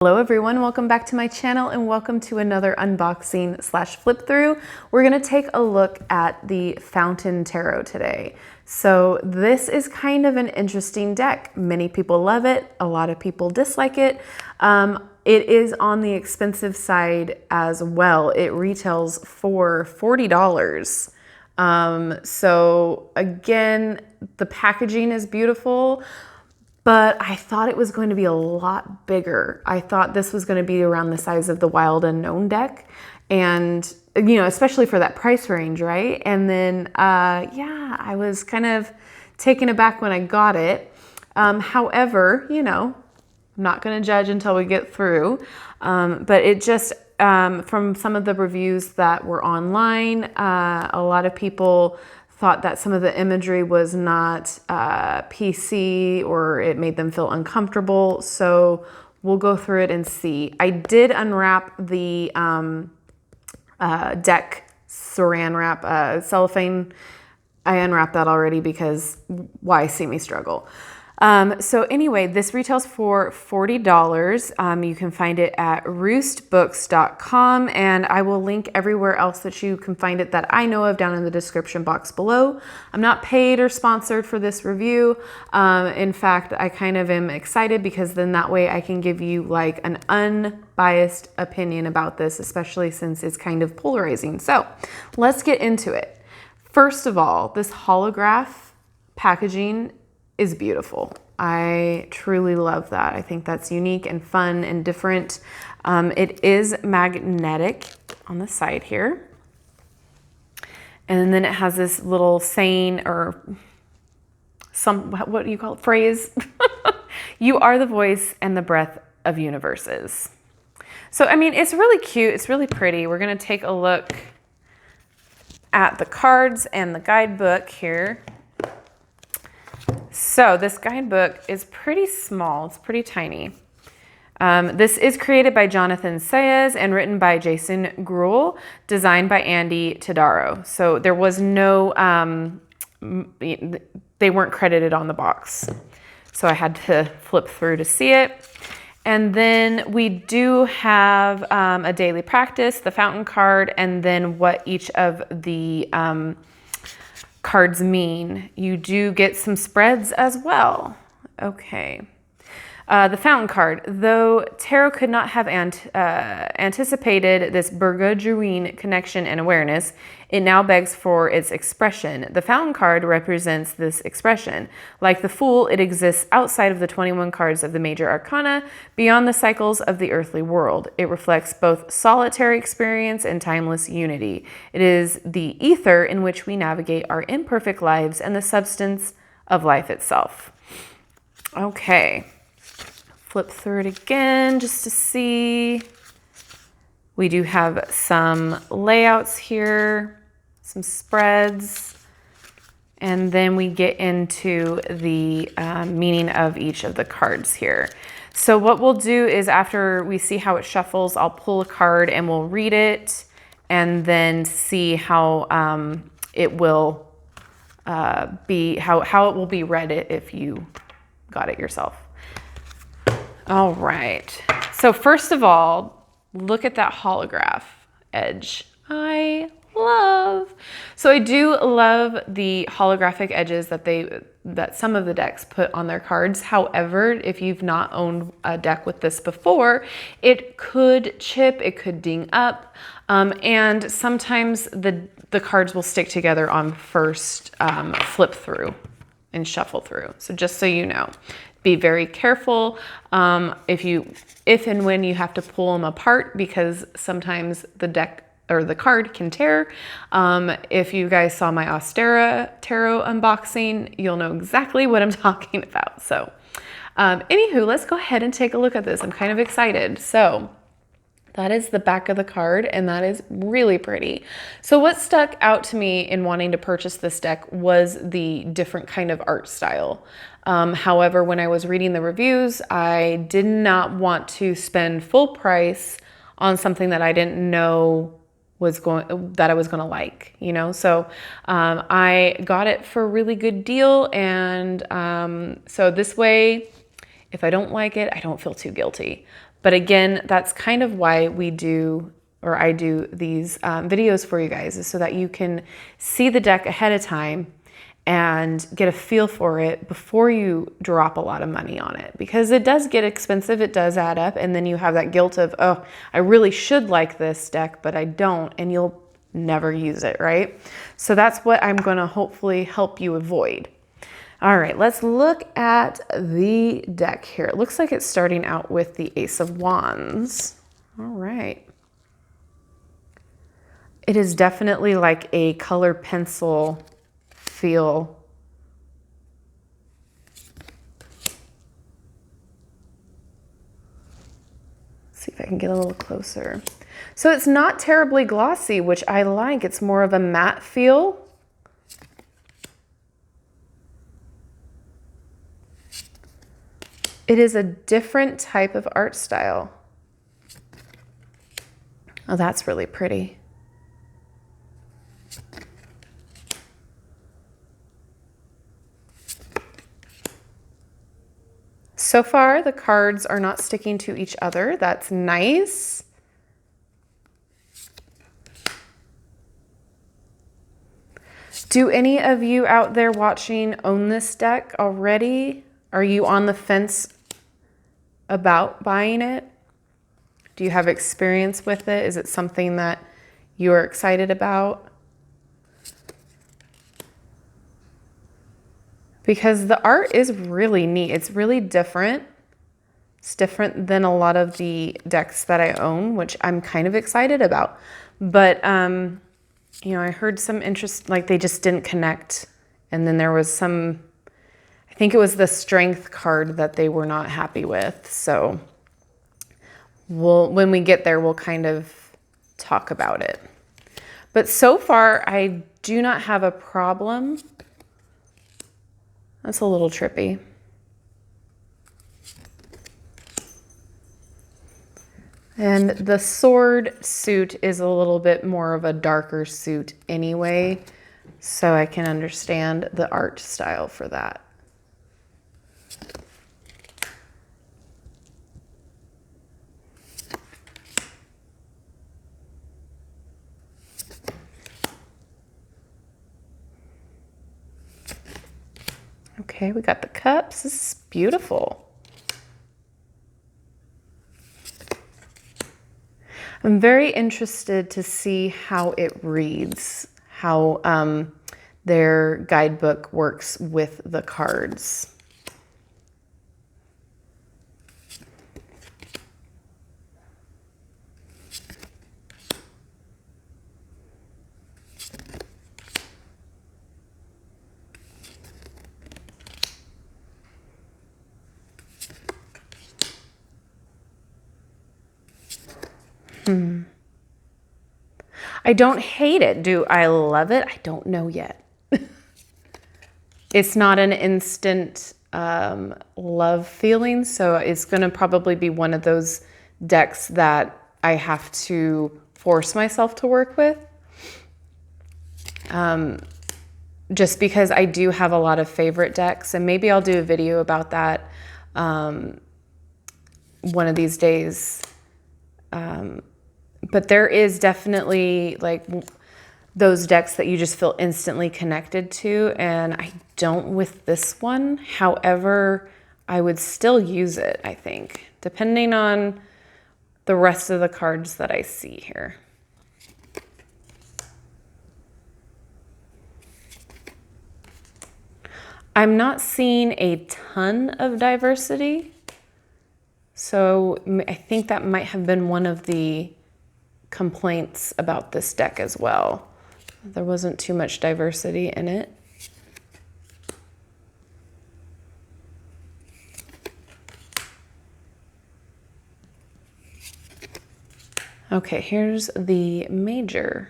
Hello everyone, welcome back to my channel and welcome to another unboxing slash flip through. We're gonna take a look at the Fountain Tarot today. So this is kind of an interesting deck. Many people love it, a lot of people dislike it. It is on the expensive side as well. It retails for $40. So again, the packaging is beautiful. But I thought it was going to be a lot bigger. I thought this was going to be around the size of the Wild Unknown deck. And, you know, especially for that price range, right? And then, yeah, I was kind of taken aback when I got it. However, you know, I'm not going to judge until we get through. But it just, from some of the reviews that were online, a lot of people thought that some of the imagery was not PC or it made them feel uncomfortable. So we'll go through it and see. I did unwrap the deck saran wrap, cellophane. I unwrapped that already because why see me struggle? So anyway, this retails for $40. You can find it at roostbooks.com, and I will link everywhere else that you can find it that I know of down in the description box below. I'm not paid or sponsored for this review. In fact, I kind of am excited because then that way I can give you like an unbiased opinion about this, especially since it's kind of polarizing. So let's get into it. First of all, this holograph packaging is beautiful. I truly love that. I think that's unique and fun and different. It is magnetic on the side here. And then it has this little saying or what do you call it? Phrase. You are the voice and the breath of universes. So, I mean, it's really cute. It's really pretty. We're gonna take a look at the cards and the guidebook here. So this guidebook is pretty small. It's pretty tiny. This is created by Johnathan Saiz and written by Jason Gruhl, designed by Andi Todaro. So there was no, they weren't credited on the box. So I had to flip through to see it. And then we do have a daily practice, the fountain card, and then what each of the cards mean. You do get some spreads as well. Okay. The fountain card. Though tarot could not have anticipated this Bermudian connection and awareness, it now begs for its expression. The fountain card represents this expression. Like the Fool, it exists outside of the 21 cards of the major arcana, beyond the cycles of the earthly world. It reflects both solitary experience and timeless unity. It is the ether in which we navigate our imperfect lives and the substance of life itself. Okay. Flip through it again just to see. We do have some layouts here, some spreads, and then we get into the meaning of each of the cards here. So what we'll do is after we see how it shuffles, I'll pull a card and we'll read it and then see how it will be, how it will be read if you got it yourself. All right, so first of all, look at that holograph edge. I love. So I do love the holographic edges that some of the decks put on their cards. However, if you've not owned a deck with this before, it could chip, it could ding up, and sometimes the cards will stick together on first flip through and shuffle through. So just so you know. Be very careful if and when you have to pull them apart because sometimes the deck or the card can tear. If you guys saw my Austera tarot unboxing, you'll know exactly what I'm talking about. So anywho, let's go ahead and take a look at this. I'm kind of excited. So that is the back of the card, and that is really pretty. So what stuck out to me in wanting to purchase this deck was the different kind of art style. However, when I was reading the reviews, I did not want to spend full price on something that I didn't know that I was going to like, you know? So I got it for a really good deal, and so this way, if I don't like it, I don't feel too guilty. But again, that's kind of why we do, or I do these videos for you guys, is so that you can see the deck ahead of time and get a feel for it before you drop a lot of money on it, because it does get expensive, it does add up, and then you have that guilt of, oh, I really should like this deck, but I don't, and you'll never use it, right? So that's what I'm gonna hopefully help you avoid. All right, let's look at the deck here. It looks like it's starting out with the Ace of Wands. All right. It is definitely like a color pencil feel. Let's see if I can get a little closer. So it's not terribly glossy, which I like. It's more of a matte feel. It is a different type of art style. Oh, that's really pretty. So far, the cards are not sticking to each other. That's nice. Do any of you out there watching own this deck already? Are you on the fence about buying it? Do you have experience with it? Is it something that you're excited about? Because the art is really neat. It's really different. It's different than a lot of the decks that I own, which I'm kind of excited about. But, you know, I heard some interest, like they just didn't connect. And then there was some, I think it was the strength card that they were not happy with. So when we get there, we'll kind of talk about it. But so far, I do not have a problem. That's a little trippy. And the sword suit is a little bit more of a darker suit anyway, so I can understand the art style for that. Okay, we got the cups. This is beautiful. I'm very interested to see how it reads, how their guidebook works with the cards. I don't hate it. Do I love it? I don't know yet. It's not an instant love feeling, so it's going to probably be one of those decks that I have to force myself to work with. Just because I do have a lot of favorite decks, and maybe I'll do a video about that one of these days. But there is definitely like those decks that you just feel instantly connected to, and I don't with this one. However, I would still use it, I think, depending on the rest of the cards that I see here. I'm not seeing a ton of diversity, so I think that might have been one of the complaints about this deck as well. There wasn't too much diversity in it. Okay, here's the major.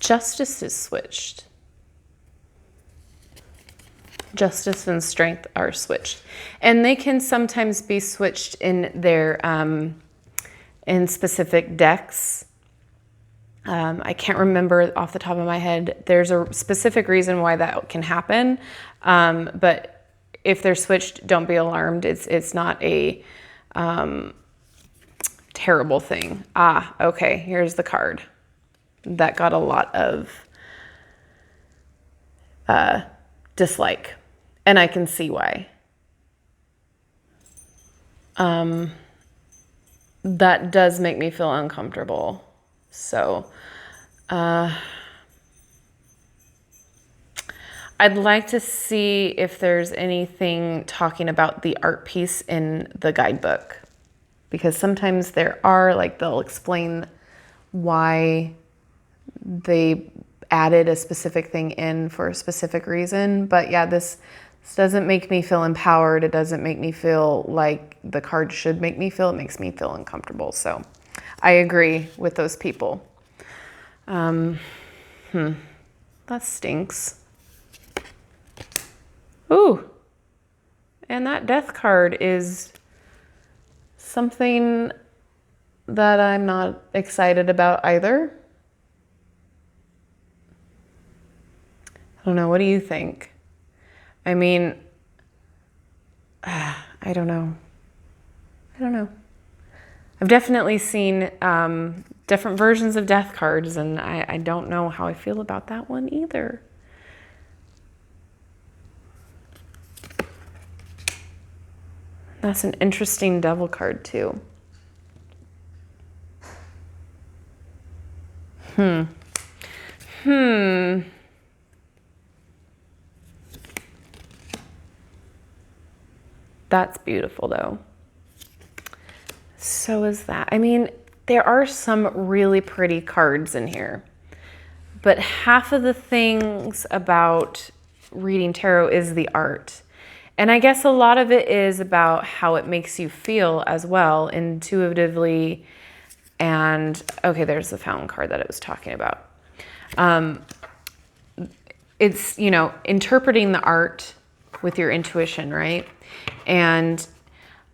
Justice is switched. Justice and strength are switched. And they can sometimes be switched in their, in specific decks. I can't remember off the top of my head. There's a specific reason why that can happen. But if they're switched, don't be alarmed. It's not a terrible thing. Okay, here's the card. That got a lot of dislike. And I can see why. That does make me feel uncomfortable. So, I'd like to see if there's anything talking about the art piece in the guidebook. Because sometimes there are, like, they'll explain why they added a specific thing in for a specific reason. But yeah, this doesn't make me feel empowered. It doesn't make me feel like the card should make me feel. It makes me feel uncomfortable. So I agree with those people. That stinks. Ooh. And that death card is something that I'm not excited about either. I don't know. What do you think? I mean, I don't know. I've definitely seen different versions of death cards, and I don't know how I feel about that one either. That's an interesting devil card too. That's beautiful though. So is that. I mean, there are some really pretty cards in here, but half of the things about reading tarot is the art. And I guess a lot of it is about how it makes you feel as well, intuitively. And okay, there's the fountain card that I was talking about. It's, you know, interpreting the art with your intuition, right? And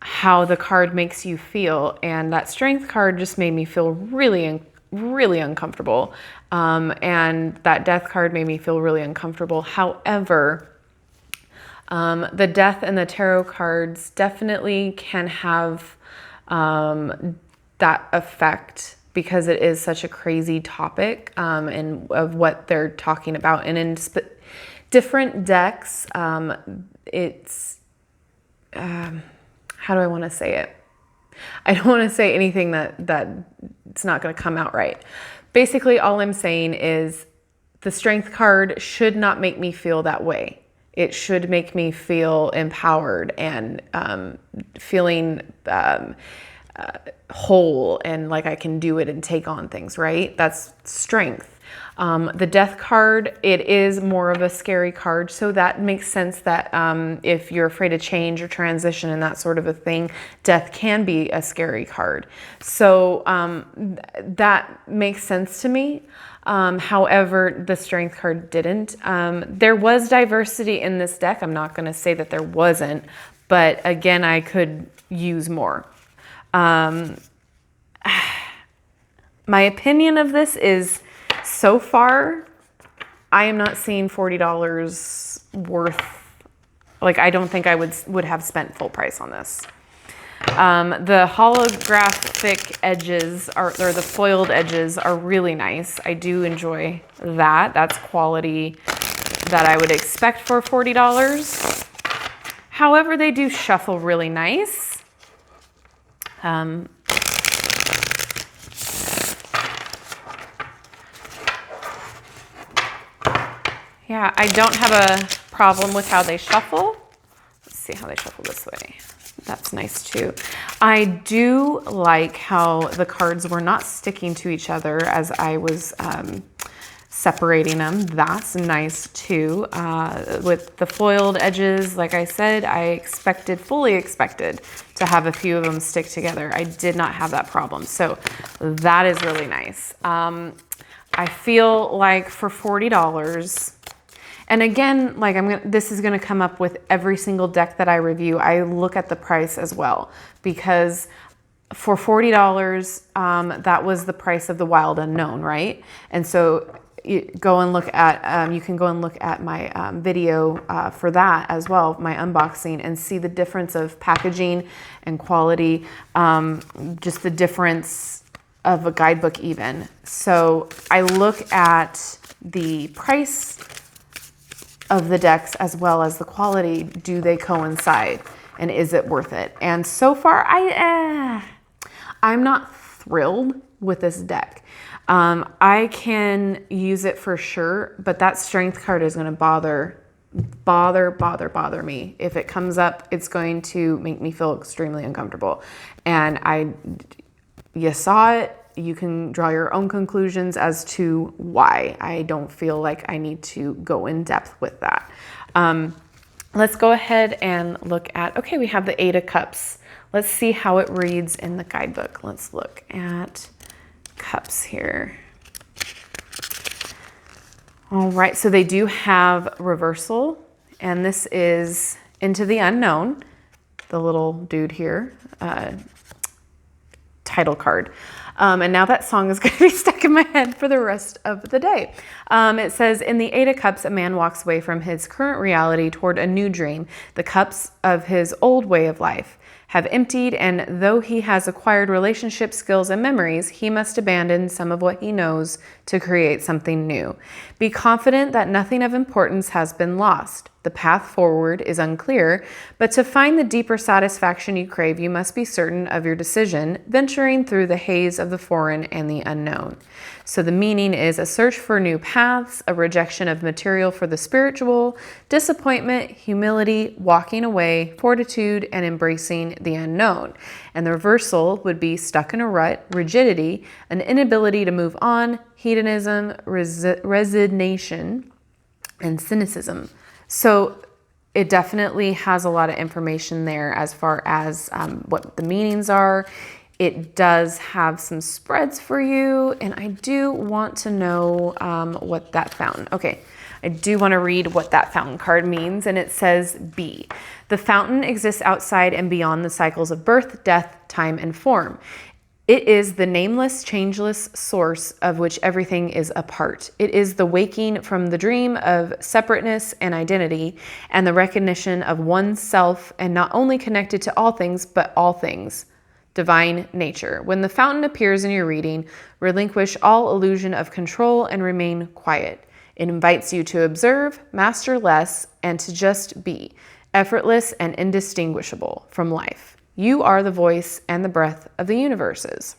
how the card makes you feel. And that strength card just made me feel really, really uncomfortable. And that death card made me feel really uncomfortable. However, the death and the tarot cards definitely can have that effect, because it is such a crazy topic, and of what they're talking about. And in different decks, it's, how do I want to say it? I don't want to say anything that it's not going to come out right. Basically, all I'm saying is the strength card should not make me feel that way. It should make me feel empowered and feeling whole and like I can do it and take on things, right? That's strength. The death card, it is more of a scary card. So that makes sense that if you're afraid of change or transition and that sort of a thing, death can be a scary card. So that makes sense to me. However, the strength card didn't. There was diversity in this deck. I'm not going to say that there wasn't, but again, I could use more. My opinion of this is, so far, I am not seeing $40 worth. Like, I don't think I would have spent full price on this. The holographic edges or the foiled edges are really nice. I do enjoy that. That's quality that I would expect for $40. However, they do shuffle really nice. Yeah, I don't have a problem with how they shuffle. Let's see how they shuffle this way. That's nice too. I do like how the cards were not sticking to each other as I was separating them. That's nice too. With the foiled edges, like I said, I fully expected to have a few of them stick together. I did not have that problem. So that is really nice. I feel like for $40, and again, like this is gonna come up with every single deck that I review. I look at the price as well, because for $40, that was the price of the Wild Unknown, right? And so you can go and look at my video for that as well, my unboxing, and see the difference of packaging and quality, just the difference of a guidebook even. So I look at the price of the decks as well as the quality. Do they coincide, and is it worth it? And so far, I'm not thrilled with this deck. I can use it for sure, but that strength card is going to bother me. If it comes up, it's going to make me feel extremely uncomfortable. And you saw it. You can draw your own conclusions as to why. I don't feel like I need to go in depth with that. Let's go ahead and look at, okay, we have the 8 of Cups. Let's see how it reads in the guidebook. Let's look at Cups here. All right, so they do have reversal, and this is Into the Unknown, the little dude here, title card. And now that song is going to be stuck in my head for the rest of the day. It says, in the 8 of Cups, a man walks away from his current reality toward a new dream. The cups of his old way of life have emptied, and though he has acquired relationship skills and memories, he must abandon some of what he knows to create something new. Be confident that nothing of importance has been lost. The path forward is unclear, but to find the deeper satisfaction you crave, you must be certain of your decision, venturing through the haze of the foreign and the unknown. So the meaning is a search for new paths, a rejection of material for the spiritual, disappointment, humility, walking away, fortitude, and embracing the unknown. And the reversal would be stuck in a rut, rigidity, an inability to move on, hedonism, resignation, and cynicism. So it definitely has a lot of information there as far as what the meanings are. It does have some spreads for you, and I do want to know what that fountain. Okay, I do want to read what that fountain card means, and it says B. The fountain exists outside and beyond the cycles of birth, death, time, and form. It is the nameless, changeless source of which everything is a part. It is the waking from the dream of separateness and identity, and the recognition of oneself, and not only connected to all things, but all things. Divine nature. When the fountain appears in your reading, relinquish all illusion of control and remain quiet. It invites you to observe, master less, and to just be, effortless and indistinguishable from life. You are the voice and the breath of the universes.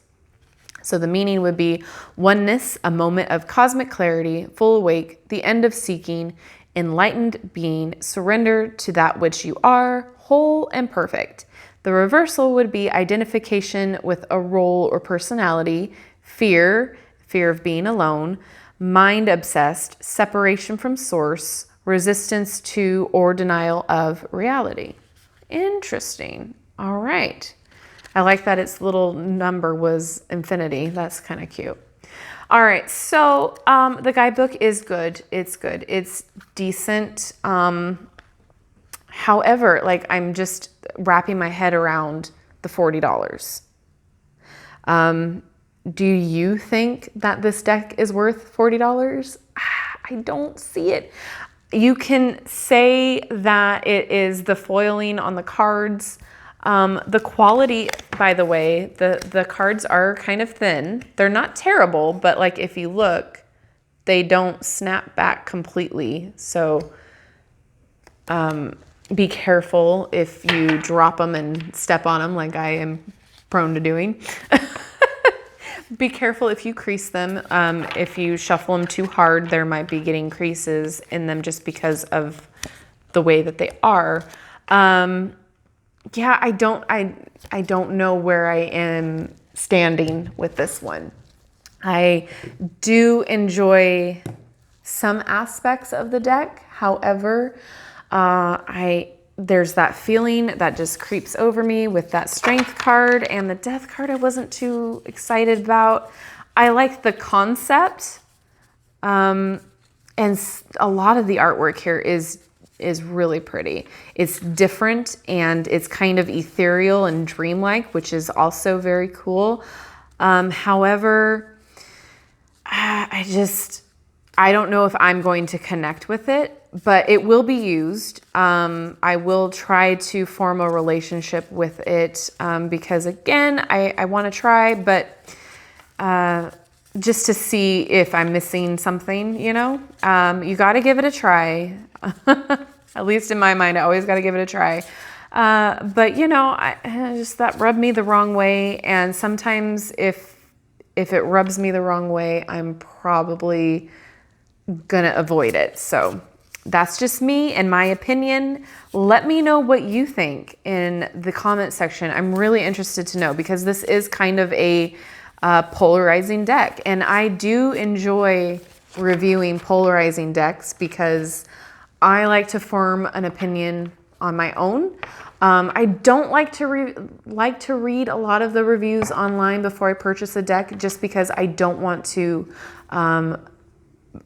So the meaning would be oneness, a moment of cosmic clarity, full awake, the end of seeking, enlightened being, surrender to that which you are, whole and perfect. The reversal would be identification with a role or personality, fear of being alone, mind obsessed, separation from source, resistance to or denial of reality. Interesting. All right. I like that its little number was infinity. That's kind of cute. All right. So the guidebook is good. It's good. It's decent. However, like I'm just wrapping my head around the $40. Do you think that this deck is worth $40? I don't see it. You can say that it is the foiling on the cards. The quality, by the way, the cards are kind of thin. They're not terrible, but like if you look, they don't snap back completely. So be careful if you drop them and step on them like I am prone to doing. Be careful if you crease them. If you shuffle them too hard, there might be getting creases in them just because of the way that they are. Yeah, I don't know where I am standing with this one. I do enjoy some aspects of the deck. However, there's that feeling that just creeps over me with that strength card, and the death card I wasn't too excited about. I like the concept, And a lot of the artwork here is really pretty. It's different and it's kind of ethereal and dreamlike, which is also very cool. However, I don't know if I'm going to connect with it, but it will be used. I will try to form a relationship with it because again, I want to try, but just to see if I'm missing something, you know, you got to give it a try. At least in my mind, I always got to give it a try. But you know, just that rubbed me the wrong way. And sometimes if it rubs me the wrong way, I'm probably gonna avoid it. So that's just me and my opinion. Let me know what you think in the comment section. I'm really interested to know because this is kind of a polarizing deck, and I do enjoy reviewing polarizing decks because I like to form an opinion on my own. I don't like to read a lot of the reviews online before I purchase a deck, just because I don't want to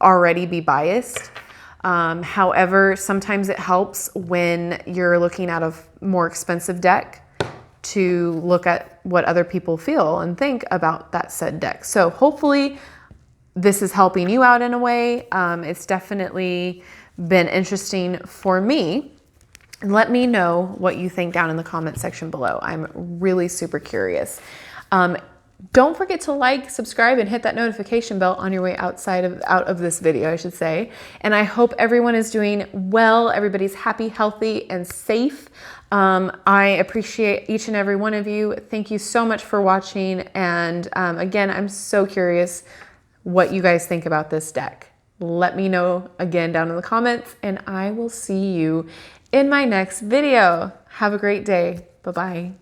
already be biased. However, sometimes it helps when you're looking at a more expensive deck to look at what other people feel and think about that said deck. So hopefully this is helping you out in a way. It's definitely been interesting for me. Let me know what you think down in the comment section below. I'm really super curious. Don't forget to like, subscribe, and hit that notification bell on your way out of this video, I should say. And I hope everyone is doing well. Everybody's happy, healthy, and safe. I appreciate each and every one of you. Thank you so much for watching. And again, I'm so curious what you guys think about this deck. Let me know again down in the comments, and I will see you in my next video. Have a great day. Bye-bye.